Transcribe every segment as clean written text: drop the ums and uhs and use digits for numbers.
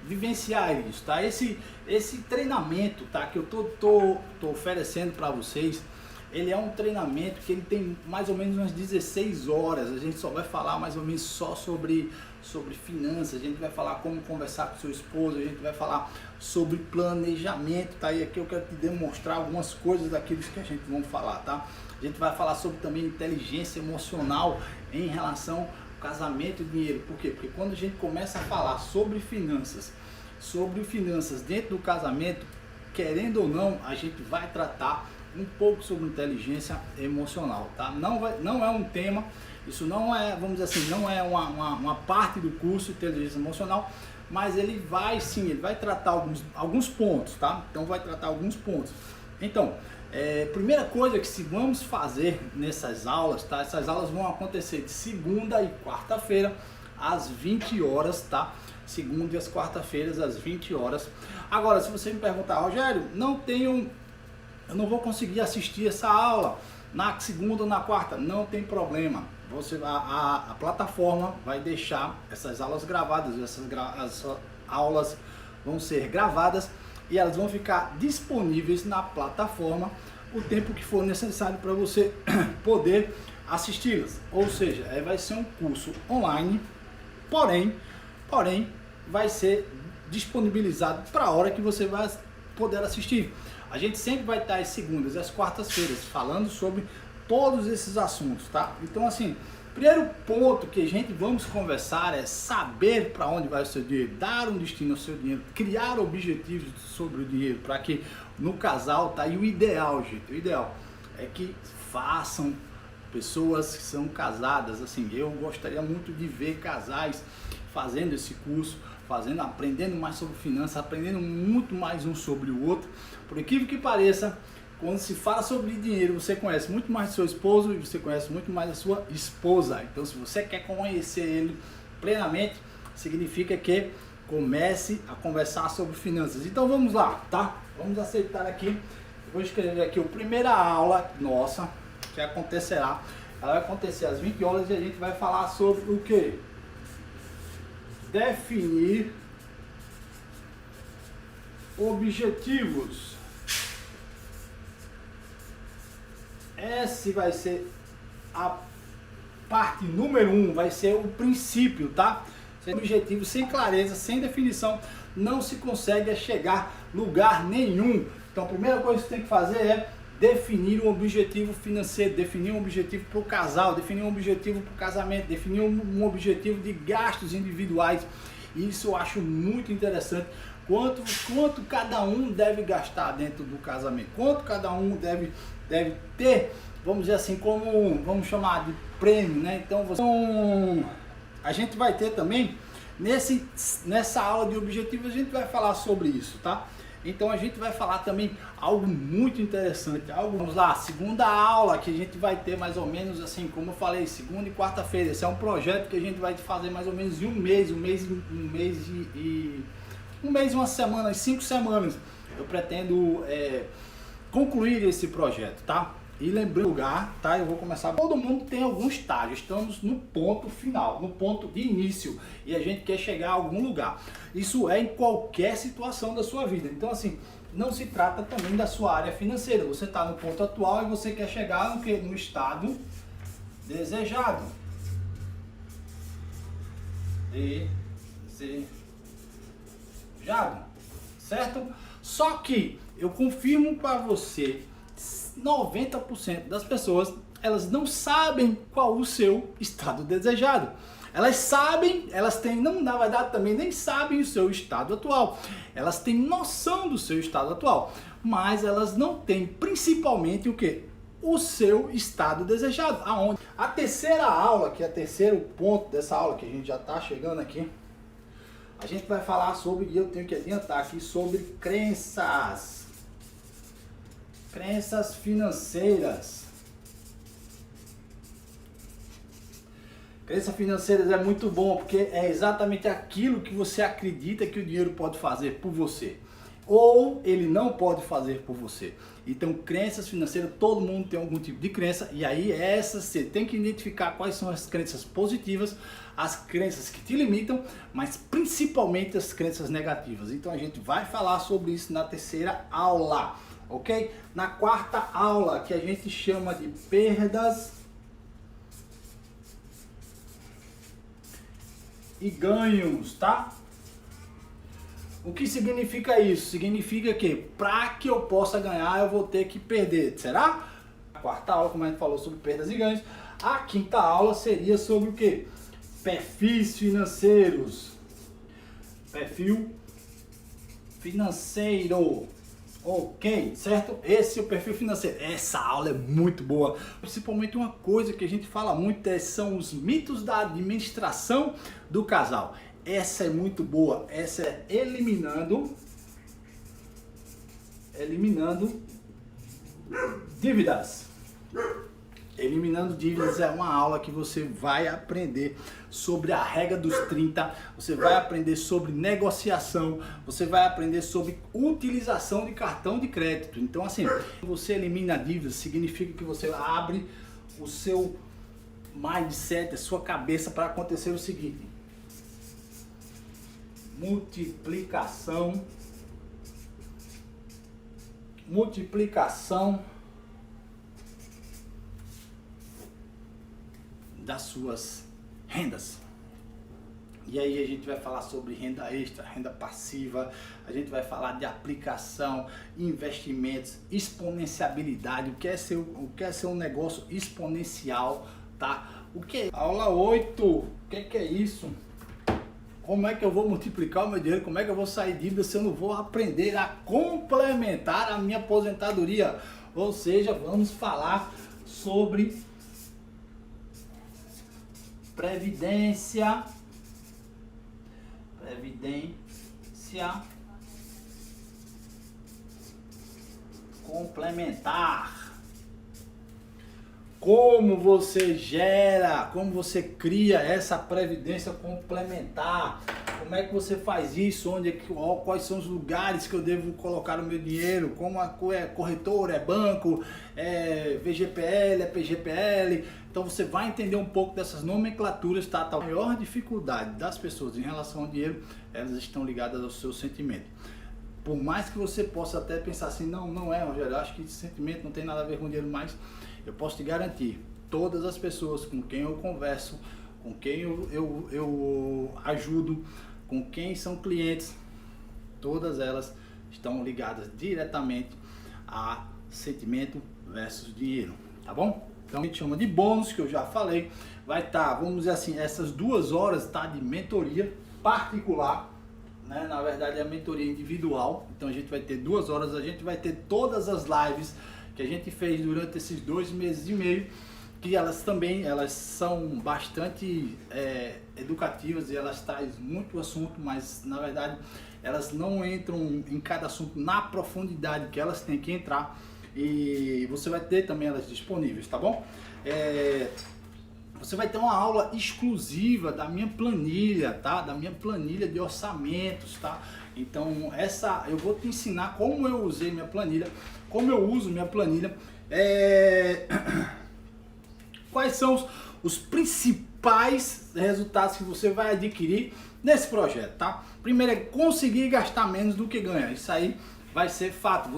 vivenciar isso, tá? Esse treinamento, tá, que eu tô oferecendo para vocês, ele é um treinamento que ele tem mais ou menos umas 16 horas. A gente só vai falar mais ou menos só sobre finanças, a gente vai falar como conversar com seu esposo, a gente vai falar sobre planejamento, tá? E aqui eu quero te demonstrar algumas coisas daquilo que a gente vai falar, tá? A gente vai falar sobre também inteligência emocional em relação ao casamento e dinheiro. Por quê? Porque quando a gente começa a falar sobre finanças dentro do casamento, querendo ou não, a gente vai tratar um pouco sobre inteligência emocional, tá? Não é um tema, isso não é, vamos dizer assim, não é uma parte do curso de inteligência emocional, mas ele vai sim, ele vai tratar alguns pontos, tá? Então vai tratar alguns pontos. Então, primeira coisa que se vamos fazer nessas aulas, tá? Essas aulas vão acontecer de segunda e quarta-feira às 20 horas, tá? Segunda e as quarta-feiras às 20 horas. Agora, se você me perguntar, Rogério, eu não vou conseguir assistir essa aula na segunda ou na quarta, não tem problema. A plataforma vai deixar essas aulas gravadas, as aulas vão ser gravadas e elas vão ficar disponíveis na plataforma o tempo que for necessário para você poder assisti-las. Ou seja, vai ser um curso online, porém vai ser disponibilizado para a hora que você vai poder assistir. A gente sempre vai estar às segundas e às quartas-feiras falando sobre todos esses assuntos, tá? Então, assim, primeiro ponto que a gente vamos conversar é saber para onde vai o seu dinheiro, dar um destino ao seu dinheiro, criar objetivos sobre o dinheiro, para que no casal, tá? E o ideal, gente, o ideal é que façam pessoas que são casadas, assim, eu gostaria muito de ver casais fazendo esse curso, aprendendo mais sobre finanças, aprendendo muito mais um sobre o outro. Por incrível que pareça, quando se fala sobre dinheiro, você conhece muito mais do seu esposo e você conhece muito mais da sua esposa. Então, se você quer conhecer ele plenamente, significa que comece a conversar sobre finanças. Então, vamos lá, tá? Vamos aceitar aqui. Eu vou escrever aqui a primeira aula nossa, que acontecerá. Ela vai acontecer às 20 horas e a gente vai falar sobre o quê? Definir objetivos. Esse vai ser a parte número 1, vai ser o princípio, tá? Sem objetivo, sem clareza, sem definição, não se consegue chegar a lugar nenhum. Então a primeira coisa que você tem que fazer é definir um objetivo financeiro, definir um objetivo para o casal, definir um objetivo para o casamento, definir um objetivo de gastos individuais. Isso eu acho muito interessante. Quanto cada um deve gastar dentro do casamento, quanto cada um deve ter, vamos dizer assim, como vamos chamar de prêmio, né? Então a gente vai ter também nessa aula de objetivos, a gente vai falar sobre isso, tá? Então a gente vai falar também algo muito interessante, vamos lá, segunda aula que a gente vai ter mais ou menos assim, como eu falei, segunda e quarta-feira. Esse é um projeto que a gente vai fazer mais ou menos em um mês e uma semana, 5 semanas. Eu pretendo concluir esse projeto, tá? E lembrando o lugar, tá? Eu vou começar. Todo mundo tem algum estágio. Estamos no ponto final, no ponto de início. E a gente quer chegar a algum lugar. Isso é em qualquer situação da sua vida. Então, assim, não se trata também da sua área financeira. Você está no ponto atual e você quer chegar no estado desejado. Desejado. Certo? Só que eu confirmo para você, 90% das pessoas, elas não sabem qual o seu estado desejado. Elas sabem, elas têm, não, na verdade também nem sabem o seu estado atual. Elas têm noção do seu estado atual, mas elas não têm principalmente o que? O seu estado desejado. Aonde? A terceira aula, que é o terceiro ponto dessa aula, que a gente já está chegando aqui, a gente vai falar sobre, e eu tenho que adiantar aqui, sobre crenças. Crenças financeiras. Crenças financeiras é muito bom, porque é exatamente aquilo que você acredita que o dinheiro pode fazer por você. ou ele não pode fazer por você. Então, crenças financeiras, todo mundo tem algum tipo de crença, e aí essas você tem que identificar quais são as crenças positivas, as crenças que te limitam, mas principalmente as crenças negativas. Então a gente vai falar sobre isso na terceira aula, ok? Na quarta aula, que a gente chama de perdas e ganhos, tá? O que significa isso? Significa que para que eu possa ganhar, eu vou ter que perder. Será? A quarta aula, como a gente falou sobre perdas e ganhos, a quinta aula seria sobre o que? Perfis financeiros. Perfil financeiro. Ok, certo? Esse é o perfil financeiro. Essa aula é muito boa. Principalmente uma coisa que a gente fala muito são os mitos da administração do casal. Essa é muito boa. Essa é eliminando dívidas. Eliminando dívidas é uma aula que você vai aprender sobre a regra dos 30, você vai aprender sobre negociação, você vai aprender sobre utilização de cartão de crédito. Então assim, você elimina dívidas, significa que você abre o seu mindset, a sua cabeça para acontecer o seguinte: multiplicação das suas rendas. E aí a gente vai falar sobre renda extra, renda passiva, a gente vai falar de aplicação, investimentos, exponenciabilidade, o que é ser um negócio exponencial, tá? O que é? Aula 8, o que é isso? Como é que eu vou multiplicar o meu dinheiro? Como é que eu vou sair dívida se eu não vou aprender a complementar a minha aposentadoria? Ou seja, vamos falar sobre previdência complementar. Como você gera, como você cria essa previdência complementar? Como é que você faz isso? Quais são os lugares que eu devo colocar o meu dinheiro? Como é corretora, é banco, é VGPL, é PGPL? Então você vai entender um pouco dessas nomenclaturas, tá? A maior dificuldade das pessoas em relação ao dinheiro, elas estão ligadas ao seu sentimento. Por mais que você possa até pensar assim, não é, Rogério, eu acho que esse sentimento não tem nada a ver com dinheiro, mas eu posso te garantir, todas as pessoas com quem eu converso, com quem eu ajudo, com quem são clientes, todas elas estão ligadas diretamente a sentimento versus dinheiro, tá bom? Então a gente chama de bônus, que eu já falei, vai estar, vamos dizer assim, essas 2 horas tá, de mentoria particular, né? Na verdade é a mentoria individual, então a gente vai ter 2 horas, a gente vai ter todas as lives que a gente fez durante esses 2 meses e meio, que elas são bastante educativas e elas trazem muito assunto, mas na verdade elas não entram em cada assunto na profundidade que elas têm que entrar, e você vai ter também elas disponíveis, tá bom? Você vai ter uma aula exclusiva da minha planilha, tá? Da minha planilha de orçamentos, tá? Então eu vou te ensinar como eu usei minha planilha, como eu uso minha planilha, quais são os principais resultados que você vai adquirir nesse projeto, tá? Primeiro é conseguir gastar menos do que ganha, isso aí vai ser fato.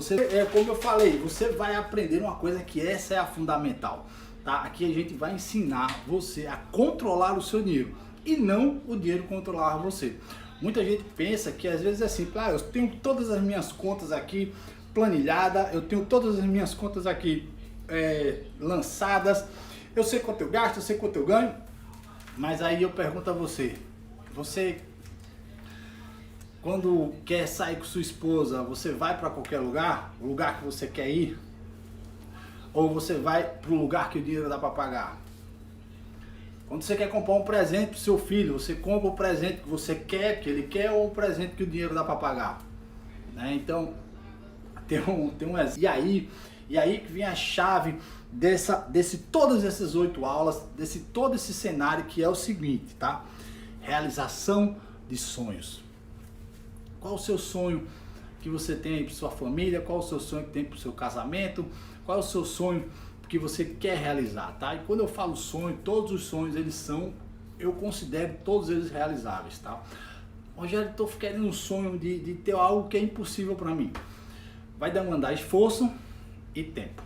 Como eu falei, você vai aprender uma coisa que essa é a fundamental, tá? Aqui a gente vai ensinar você a controlar o seu dinheiro e não o dinheiro controlar você. Muita gente pensa que às vezes é assim, eu tenho todas as minhas contas aqui planilhadas, eu tenho todas as minhas contas aqui lançadas, eu sei quanto eu gasto, eu sei quanto eu ganho, mas aí eu pergunto a você quando quer sair com sua esposa, você vai para qualquer lugar, o lugar que você quer ir, ou você vai para o lugar que o dinheiro dá para pagar? Quando você quer comprar um presente para o seu filho, você compra o presente que você quer, que ele quer, ou o presente que o dinheiro dá para pagar? Né? Então, tem um exemplo. E aí que vem a chave todas essas 8 aulas, todo esse cenário, que é o seguinte, tá? Realização de sonhos. Qual o seu sonho que você tem aí para sua família, qual é o seu sonho que tem para o seu casamento, qual é o seu sonho que você quer realizar, tá? E quando eu falo sonho, todos os sonhos eles são, eu considero todos eles realizáveis, tá? Rogério, estou querendo um sonho de ter algo que é impossível para mim. Vai demandar esforço e tempo.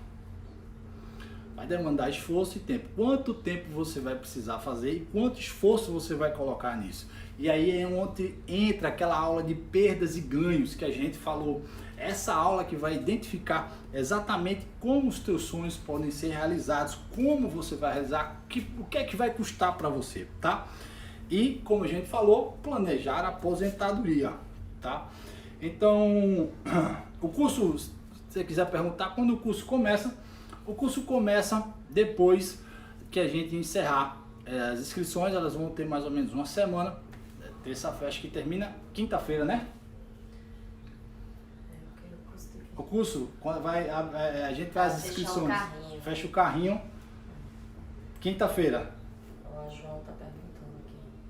Vai demandar esforço e tempo. Quanto tempo você vai precisar fazer e quanto esforço você vai colocar nisso? E aí é onde entra aquela aula de perdas e ganhos que a gente falou. Essa aula que vai identificar exatamente como os teus sonhos podem ser realizados, como você vai realizar, o que é que vai custar para você, tá? E, como a gente falou, planejar a aposentadoria, tá? Então, o curso, se você quiser perguntar quando o curso começa depois que a gente encerrar as inscrições, elas vão ter mais ou menos uma semana, terça-feira, acho que termina quinta-feira, né? O curso, quando a gente faz as inscrições, fecha o carrinho, quinta-feira.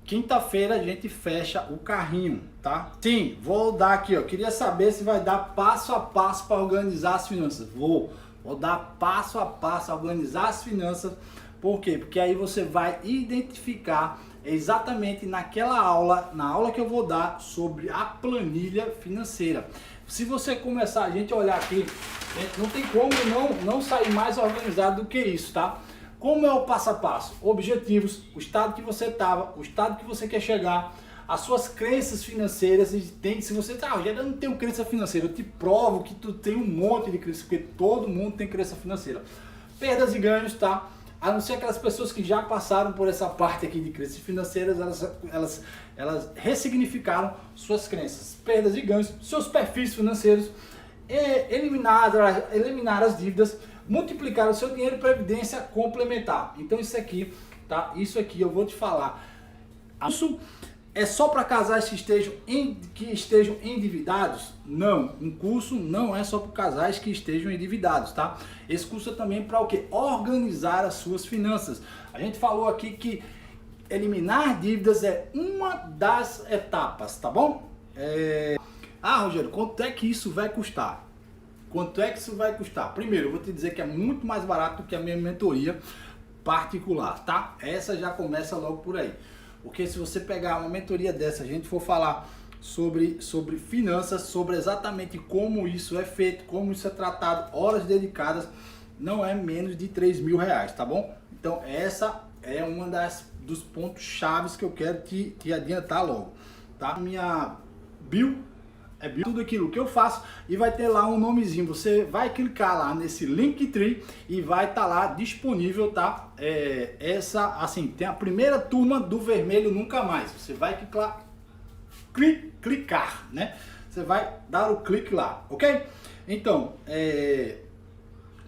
Quinta-feira a gente fecha o carrinho, tá? Sim, vou dar aqui, ó. Queria saber se vai dar passo a passo para organizar as finanças. Vou dar passo a passo a organizar as finanças. Por quê? Porque aí você vai identificar exatamente naquela aula, na aula que eu vou dar sobre a planilha financeira. Se você começar a gente olhar aqui, não tem como não sair mais organizado do que isso, tá? Como é o passo a passo? Objetivos, o estado que você estava, o estado que você quer chegar, as suas crenças financeiras. Se você eu não tenho crença financeira, eu te provo que tu tem um monte de crença, porque todo mundo tem crença financeira. Perdas e ganhos, tá? A não ser aquelas pessoas que já passaram por essa parte aqui de crenças financeiras, elas ressignificaram suas crenças. Perdas e ganhos, seus perfis financeiros, eliminar as dívidas, multiplicar o seu dinheiro, previdência complementar. Então isso aqui, tá? Isso aqui eu vou te falar. Isso é só para casais que estejam endividados? Não, um curso não é só para casais que estejam endividados, tá? Esse curso é também para o quê? Organizar as suas finanças. A gente falou aqui que eliminar dívidas é uma das etapas, tá bom? Rogério, quanto é que isso vai custar? Quanto é que isso vai custar? Primeiro, eu vou te dizer que é muito mais barato do que a minha mentoria particular, tá? Essa já começa logo por aí. Porque se você pegar uma mentoria dessa, a gente for falar sobre finanças, sobre exatamente como isso é feito, como isso é tratado, horas dedicadas, não é menos de R$3.000, tá bom? Então essa é uma dos pontos chaves que eu quero te adiantar logo, tá? Minha bio é tudo aquilo que eu faço e vai ter lá um nomezinho. Você vai clicar lá nesse Linktree e vai estar lá disponível, tá? Tem a primeira turma do Vermelho Nunca Mais. Você vai clicar, né? Você vai dar o clique lá, ok? Então,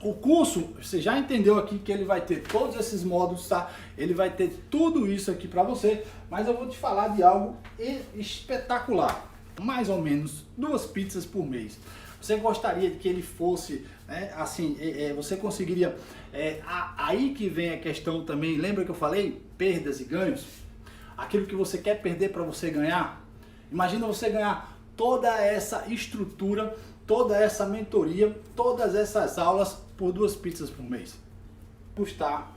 o curso, você já entendeu aqui que ele vai ter todos esses módulos, tá? Ele vai ter tudo isso aqui para você, mas eu vou te falar de algo espetacular. Mais ou menos 2 pizzas por mês. Você gostaria de que ele fosse, né, assim, você conseguiria, aí que vem a questão também, lembra que eu falei? Perdas e ganhos. Aquilo que você quer perder para você ganhar. Imagina você ganhar toda essa estrutura, toda essa mentoria, todas essas aulas por 2 pizzas por mês. Custar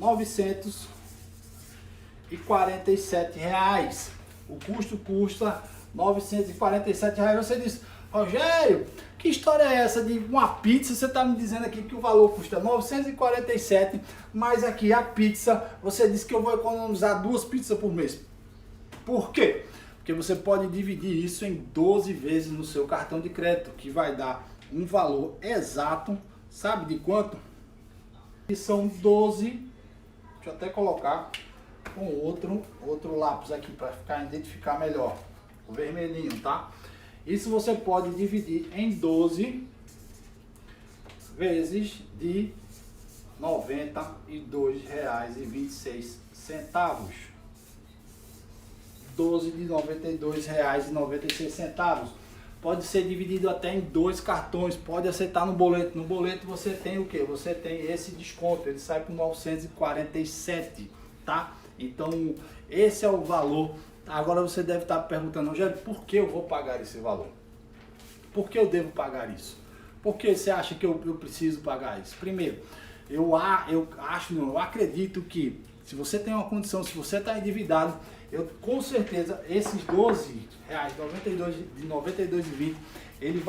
R$947. O custo custa R$947. Você diz, Rogério, que história é essa de uma pizza? Você está me dizendo aqui que o valor custa R$947, mas aqui a pizza, você disse que eu vou economizar 2 pizzas por mês. Por quê? Porque você pode dividir isso em 12 vezes no seu cartão de crédito, que vai dar um valor exato, sabe de quanto? E são 12, deixa eu até colocar com outro lápis aqui para identificar melhor, o vermelhinho, tá? Isso você pode dividir em 12 vezes de R$92,26. 12 de R$92,96. Pode ser dividido até em 2 cartões, pode aceitar no boleto. No boleto você tem o que? Você tem esse desconto, ele sai por 947, tá? Então esse é o valor Agora você deve estar perguntando, Rogério, por que eu vou pagar esse valor? Por que eu devo pagar isso? Por que você acha que eu preciso pagar isso? Primeiro, eu acredito que se você tem uma condição, se você está endividado, com certeza esses R$12,92 de 92,20, ele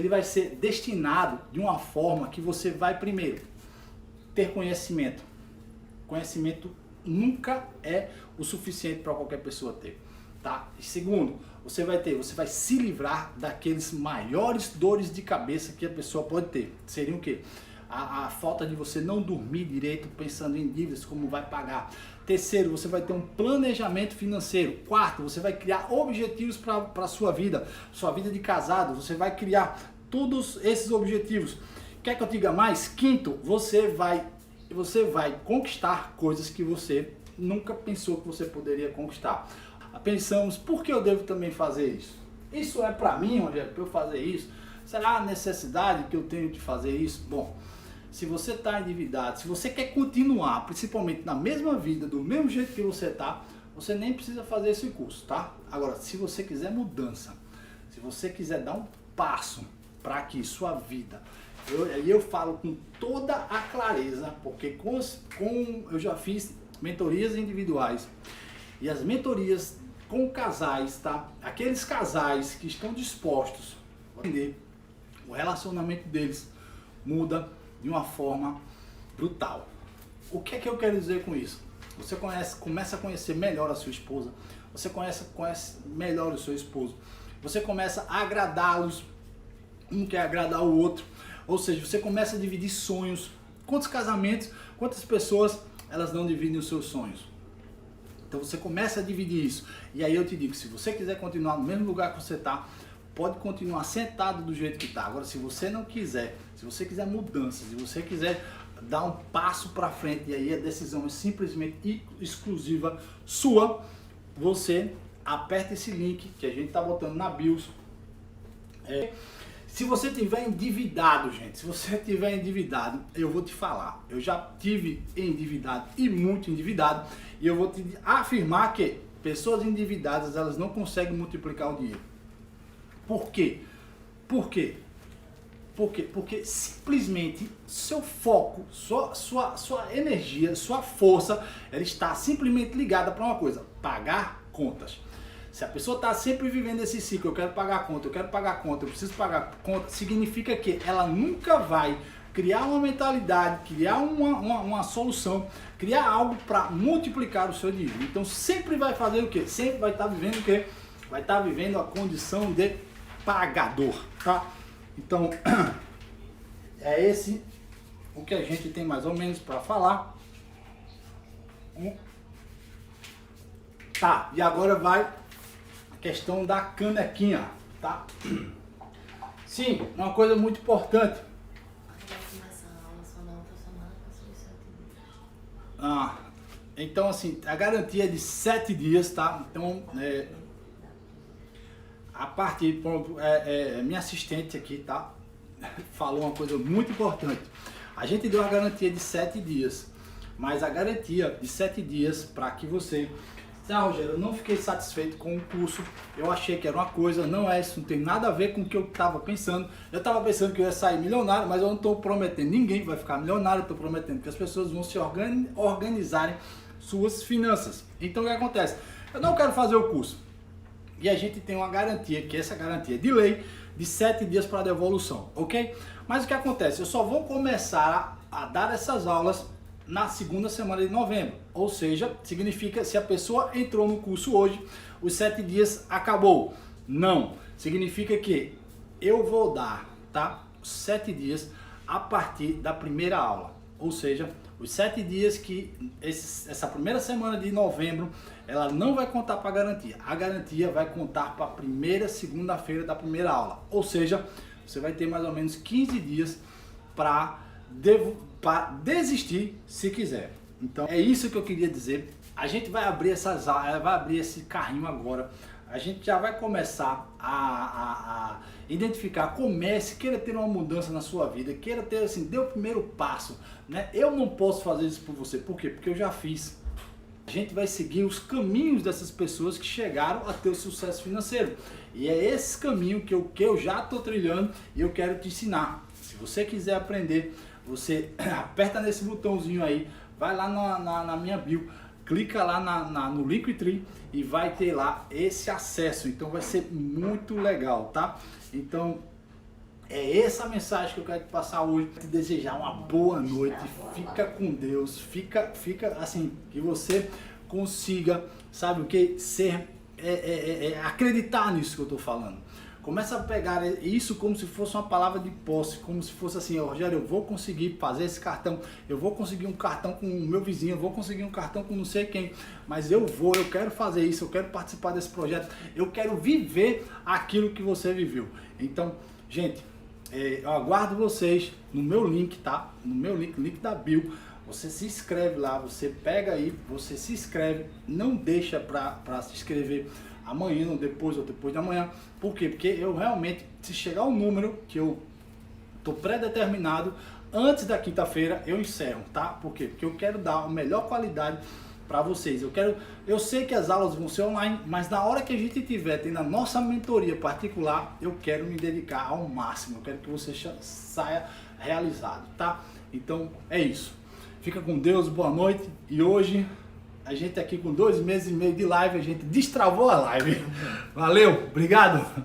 vai ser destinado de uma forma que você vai primeiro ter conhecimento. Conhecimento nunca é o suficiente para qualquer pessoa ter, tá? E segundo, você vai se livrar daqueles maiores dores de cabeça que a pessoa pode ter. Seriam o quê? A falta de você não dormir direito, pensando em dívidas, como vai pagar. Terceiro, você vai ter um planejamento financeiro. Quarto, você vai criar objetivos para a sua vida de casado. Você vai criar todos esses objetivos. Quer que eu diga mais? Quinto, você vai conquistar coisas que você nunca pensou que você poderia conquistar. Pensamos, por que eu devo também fazer isso? Isso é para mim, Rogério, para eu fazer isso? Será a necessidade que eu tenho de fazer isso? Bom, se você está endividado, se você quer continuar, principalmente na mesma vida, do mesmo jeito que você está, você nem precisa fazer esse curso, tá? Agora, se você quiser mudança, se você quiser dar um passo para que sua vida, eu falo com toda a clareza, porque eu já fiz mentorias individuais e as mentorias com casais, tá? Aqueles casais que estão dispostos a entender, o relacionamento deles muda de uma forma brutal. O que é que eu quero dizer com isso? Você começa a conhecer melhor a sua esposa, você conhece melhor o seu esposo, você começa a agradá-los, um quer agradar o outro, ou seja, você começa a dividir sonhos. Quantos casamentos, quantas pessoas elas não dividem os seus sonhos? Então você começa a dividir isso. E aí eu te digo, se você quiser continuar no mesmo lugar que você está, pode continuar sentado do jeito que está. Agora, se você não quiser, se você quiser mudanças, se você quiser dar um passo para frente, e aí a decisão é simplesmente exclusiva sua, você aperta esse link que a gente está botando na bios. Se você tiver endividado, gente, se você tiver endividado, eu vou te falar. Eu já tive endividado e muito endividado, e eu vou te afirmar que pessoas endividadas, elas não conseguem multiplicar o dinheiro. Por quê? Por quê? Porque simplesmente seu foco, sua energia, sua força, ela está simplesmente ligada para uma coisa: pagar contas. Se a pessoa está sempre vivendo esse ciclo, eu quero pagar conta, eu preciso pagar conta, significa que ela nunca vai criar uma mentalidade, criar uma solução, criar algo para multiplicar o seu dinheiro. Então sempre vai fazer o quê? Sempre vai estar vivendo o quê? Vai estar vivendo a condição de pagador, tá? Então, é esse o que a gente tem mais ou menos para falar. Tá, e agora vai a questão da canequinha, tá? Sim, uma coisa muito importante. Então assim, a garantia é de 7 dias, tá? Então, a partir, minha assistente aqui, tá? Falou uma coisa muito importante. A gente deu a garantia de 7 dias, mas a garantia de 7 dias para que você... Rogério, eu não fiquei satisfeito com o curso, eu achei que era uma coisa, não é isso, não tem nada a ver com o que eu estava pensando. Eu estava pensando que eu ia sair milionário, mas eu não estou prometendo, ninguém vai ficar milionário, eu estou prometendo que as pessoas vão se organizarem suas finanças. Então o que acontece? Eu não quero fazer o curso. E a gente tem uma garantia, que essa garantia é de lei, de 7 dias para devolução, ok? Mas o que acontece? Eu só vou começar a dar essas aulas na segunda semana de novembro. Ou seja, significa, se a pessoa entrou no curso hoje, os 7 dias acabou. Não, significa que eu vou dar, tá, 7 dias a partir da primeira aula. Ou seja, os 7 dias que essa primeira semana de novembro, ela não vai contar para a garantia. A garantia vai contar para a primeira segunda-feira da primeira aula. Ou seja, você vai ter mais ou menos 15 dias para desistir se quiser. Então é isso que eu queria dizer. A gente vai abrir esse carrinho agora. A gente já vai começar a identificar, comece, queira ter uma mudança na sua vida, queira ter assim, dê o primeiro passo, né? Eu não posso fazer isso por você. Por quê? Porque eu já fiz. A gente vai seguir os caminhos dessas pessoas que chegaram a ter o sucesso financeiro. E é esse caminho que eu já estou trilhando e eu quero te ensinar. Se você quiser aprender, você aperta nesse botãozinho aí, vai lá na minha bio, clica lá no Linktree e vai ter lá esse acesso. Então vai ser muito legal, tá? Então é essa mensagem que eu quero te passar hoje. Te desejar uma boa noite, fica com Deus, fica assim, que você consiga, sabe o que? Acreditar nisso que eu tô falando. Começa a pegar isso como se fosse uma palavra de posse, como se fosse assim, ó, Rogério, eu vou conseguir fazer esse cartão, eu vou conseguir um cartão com o meu vizinho, eu vou conseguir um cartão com não sei quem, mas eu quero fazer isso, eu quero participar desse projeto, eu quero viver aquilo que você viveu. Então, gente, eu aguardo vocês no meu link, tá? No meu link da bio. Você se inscreve lá, você pega aí, você se inscreve, não deixa para se inscrever amanhã ou depois de amanhã. Por quê? Porque eu realmente, se chegar o número que eu tô pré-determinado, antes da quinta-feira eu encerro, tá? Por quê? Porque eu quero dar a melhor qualidade para vocês. Eu sei que as aulas vão ser online, mas na hora que a gente tiver tendo a nossa mentoria particular, eu quero me dedicar ao máximo. Eu quero que você saia realizado, tá? Então é isso. Fica com Deus, boa noite. E hoje a gente aqui com 2 meses e meio de live, a gente destravou a live. Valeu, obrigado.